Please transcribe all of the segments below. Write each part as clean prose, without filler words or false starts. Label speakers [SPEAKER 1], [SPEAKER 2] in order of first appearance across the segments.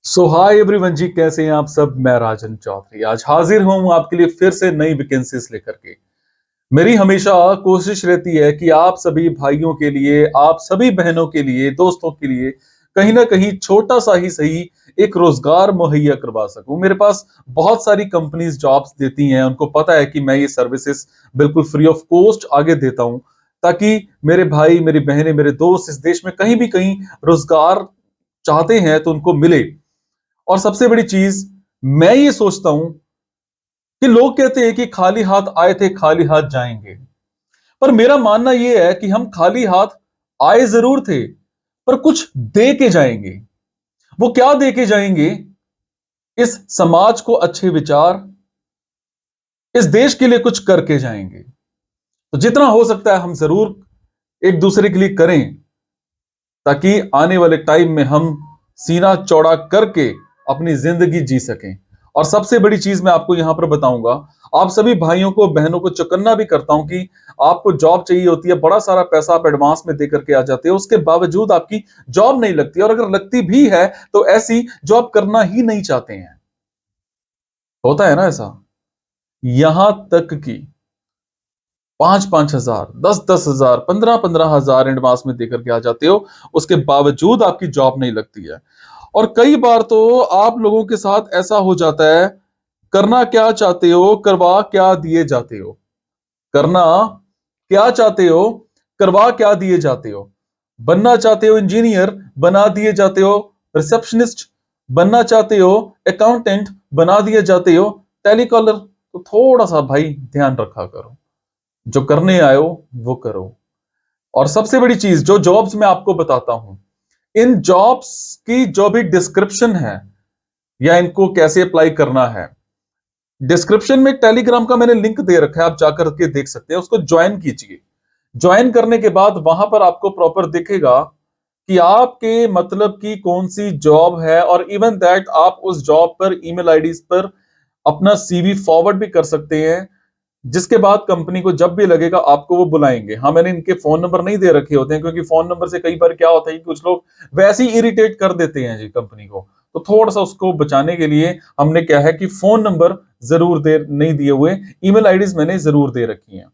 [SPEAKER 1] सो hi everyone जी, कैसे हैं आप सब। मैं राजन चौधरी आज हाजिर हूं आपके लिए फिर से नई वैकेंसीज लेकर के। मेरी हमेशा कोशिश रहती है कि आप सभी भाइयों के लिए, आप सभी बहनों के लिए, दोस्तों के लिए कहीं ना कहीं छोटा सा ही सही एक रोजगार मुहैया करवा सकूं। मेरे पास बहुत सारी कंपनीज जॉब्स देती हैं, उनको पता है कि मैं ये सर्विसेज बिल्कुल फ्री ऑफ कॉस्ट आगे देता हूं, ताकि मेरे भाई, मेरी बहनें, मेरे दोस्त इस देश में कहीं भी कहीं रोजगार चाहते हैं तो उनको मिले। और सबसे बड़ी चीज, मैं ये सोचता हूं कि लोग कहते हैं कि खाली हाथ आए थे खाली हाथ जाएंगे, पर मेरा मानना यह है कि हम खाली हाथ आए जरूर थे, पर कुछ दे के जाएंगे। वो क्या दे के जाएंगे? इस समाज को अच्छे विचार, इस देश के लिए कुछ करके जाएंगे। तो जितना हो सकता है हम जरूर एक दूसरे के लिए करें, ताकि आने वाले टाइम में हम सीना चौड़ा करके अपनी जिंदगी जी सकें। और सबसे बड़ी चीज मैं आपको यहां पर बताऊंगा, आप सभी भाइयों को, बहनों को चौकन्ना भी करता हूं कि आपको जॉब चाहिए होती है, बड़ा सारा पैसा आप एडवांस में देकर के आ जाते हो, उसके बावजूद आपकी जॉब नहीं लगती, और अगर लगती भी है तो ऐसी जॉब करना ही नहीं चाहते हैं। होता है ना ऐसा। यहां तक कि 5-5 हजार, 10-10 हजार, 15-15 हजार एडवांस में देकर के आ जाते हो, उसके बावजूद आपकी जॉब नहीं लगती है। और कई बार तो आप लोगों के साथ ऐसा हो जाता है, करना क्या चाहते हो, करवा क्या दिए जाते हो। करना क्या चाहते हो, करवा क्या दिए जाते हो। बनना चाहते हो इंजीनियर, बना दिए जाते हो रिसेप्शनिस्ट। बनना चाहते हो अकाउंटेंट, बना दिए जाते हो टेलीकॉलर। तो थोड़ा सा भाई ध्यान रखा करो, जो करने आए हो वो करो। और सबसे बड़ी चीज, जो जॉब्स मैं आपको बताता हूं, इन जॉब्स की जो भी डिस्क्रिप्शन है या इनको कैसे अप्लाई करना है, डिस्क्रिप्शन में टेलीग्राम का मैंने लिंक दे रखा है, आप जाकर के देख सकते हैं। उसको ज्वाइन कीजिए। ज्वाइन करने के बाद वहां पर आपको प्रॉपर दिखेगा कि आपके मतलब की कौन सी जॉब है, और इवन दैट आप उस जॉब पर ईमेल आईडीज पर अपना सीवी फॉरवर्ड भी कर सकते हैं, जिसके बाद कंपनी को जब भी लगेगा आपको वो बुलाएंगे। हाँ, मैंने इनके फोन नंबर नहीं दे रखे होते हैं, क्योंकि फोन नंबर से कई बार क्या होता है कि कुछ लोग वैसे ही इरिटेट कर देते हैं जी कंपनी को। तो थोड़ा सा उसको बचाने के लिए हमने क्या है कि फोन नंबर जरूर दे नहीं दिए हुए, ईमेल आईडीज मैंने जरूर दे रखी हैं।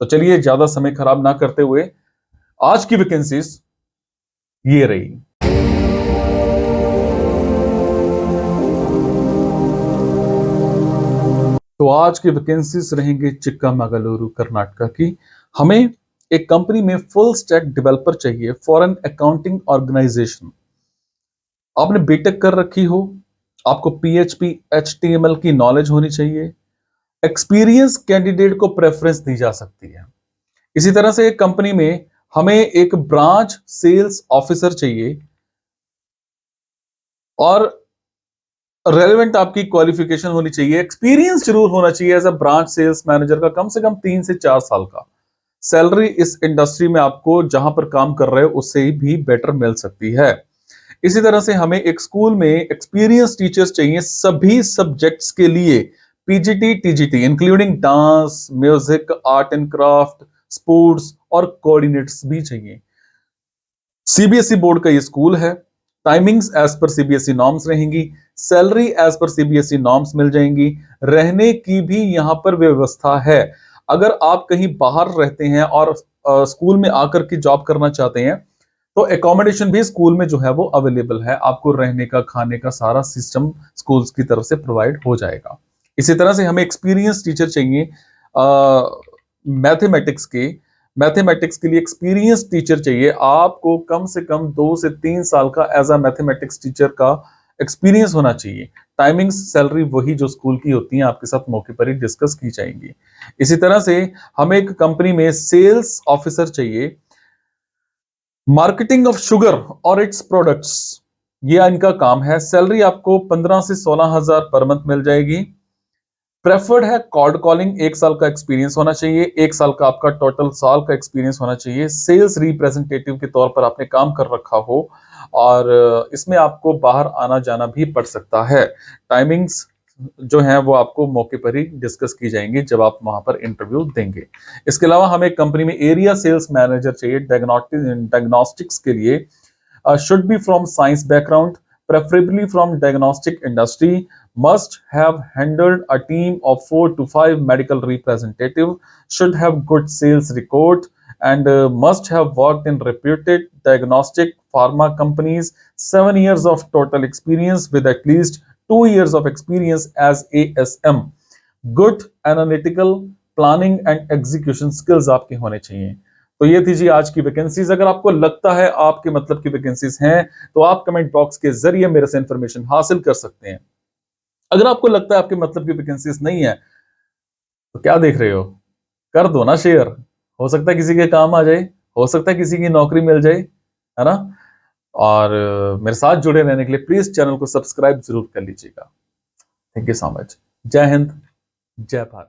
[SPEAKER 1] तो चलिए ज्यादा समय खराब ना करते हुए आज की वैकेंसीज ये रही। तो आज की वैकेंसीज रहेंगे चिक्कामगलुरु कर्नाटका की। हमें एक कंपनी में फुल स्टैक डेवलपर चाहिए फॉर एन अकाउंटिंग ऑर्गेनाइजेशन। आपने बीटेक कर रखी हो, आपको पीएचपी एचटीएमएल की नॉलेज होनी चाहिए। एक्सपीरियंस कैंडिडेट को प्रेफरेंस दी जा सकती है। इसी तरह से एक कंपनी में हमें एक ब्रांच सेल्स ऑफिसर चाहिए, और रेलेवेंट आपकी क्वालिफिकेशन होनी चाहिए, एक्सपीरियंस जरूर होना चाहिए as a branch sales manager का, कम से कम 3 से 4 साल का। सैलरी इस इंडस्ट्री में आपको जहां पर काम कर रहे हो उससे भी बेटर मिल सकती है। इसी तरह से हमें एक स्कूल में एक्सपीरियंस टीचर्स चाहिए सभी सब्जेक्ट्स के लिए, PGT TGT including dance, music, art and craft, sports, और कोऑर्डिनेटर्स भी चाहिए। सीबीएसई बोर्ड का ये स्कूल है। Timings as per CBSE norms रहेंगी। Salary as per CBSE norms मिल जाएंगी। रहने की भी यहां पर व्यवस्था है। अगर आप कहीं बाहर रहते हैं और स्कूल में आकर के जॉब करना चाहते हैं, तो एकोमोडेशन भी स्कूल में जो है वो अवेलेबल है। आपको रहने का, खाने का सारा सिस्टम स्कूल्स की तरफ से प्रोवाइड हो जाएगा। इसी तरह से हमें एक्सपीरियंस टीचर चाहिए मैथमेटिक्स के। मैथमेटिक्स के लिए एक्सपीरियंस टीचर चाहिए। आपको कम से कम 2 से 3 साल का एज अ मैथमेटिक्स टीचर का एक्सपीरियंस होना चाहिए। टाइमिंग्स, सैलरी वही जो स्कूल की होती है, आपके साथ मौके पर ही डिस्कस की जाएंगी। इसी तरह से हमें एक कंपनी में सेल्स ऑफिसर चाहिए। मार्केटिंग ऑफ शुगर और इट्स प्रोडक्ट्स, ये इनका काम है। सैलरी आपको 15 से 16 हजार पर मंथ मिल जाएगी। प्रेफर्ड है कॉल्ड कॉलिंग, 1 साल का एक्सपीरियंस होना चाहिए। 1 साल का आपका टोटल साल का एक्सपीरियंस होना चाहिए। सेल्स रिप्रेजेंटेटिव के तौर पर आपने काम कर रखा हो, और इसमें आपको बाहर आना जाना भी पड़ सकता है। टाइमिंग्स जो है वो आपको मौके पर ही डिस्कस की जाएंगी जब आप वहां पर इंटरव्यू देंगे। इसके अलावा हमें कंपनी में एरिया सेल्स मैनेजर चाहिए डायग्नोस्टिक्स के लिए। Should be from science background, preferably from diagnostic industry, must have handled a team of 4 to 5 medical representative, should have good sales record, and must have worked in reputed diagnostic pharma companies, 7 years of total experience with at least 2 years of experience as ASM, good analytical planning and execution skills आपके होने चाहिए। तो ये थी जी आज की vacancies. अगर आपको लगता है आपके मतलब की वैकेंसीज हैं तो आप कमेंट बॉक्स के जरिए मेरे से इंफॉर्मेशन हासिल कर सकते हैं। अगर आपको लगता है आपके मतलब की वैकेंसीज नहीं है तो क्या देख रहे हो, कर दो ना शेयर, हो सकता है किसी के काम आ जाए, हो सकता है किसी की नौकरी मिल जाए, है ना। और मेरे साथ जुड़े रहने के लिए प्लीज चैनल को सब्सक्राइब जरूर कर लीजिएगा। Thank you so much. जय हिंद, जय भारत।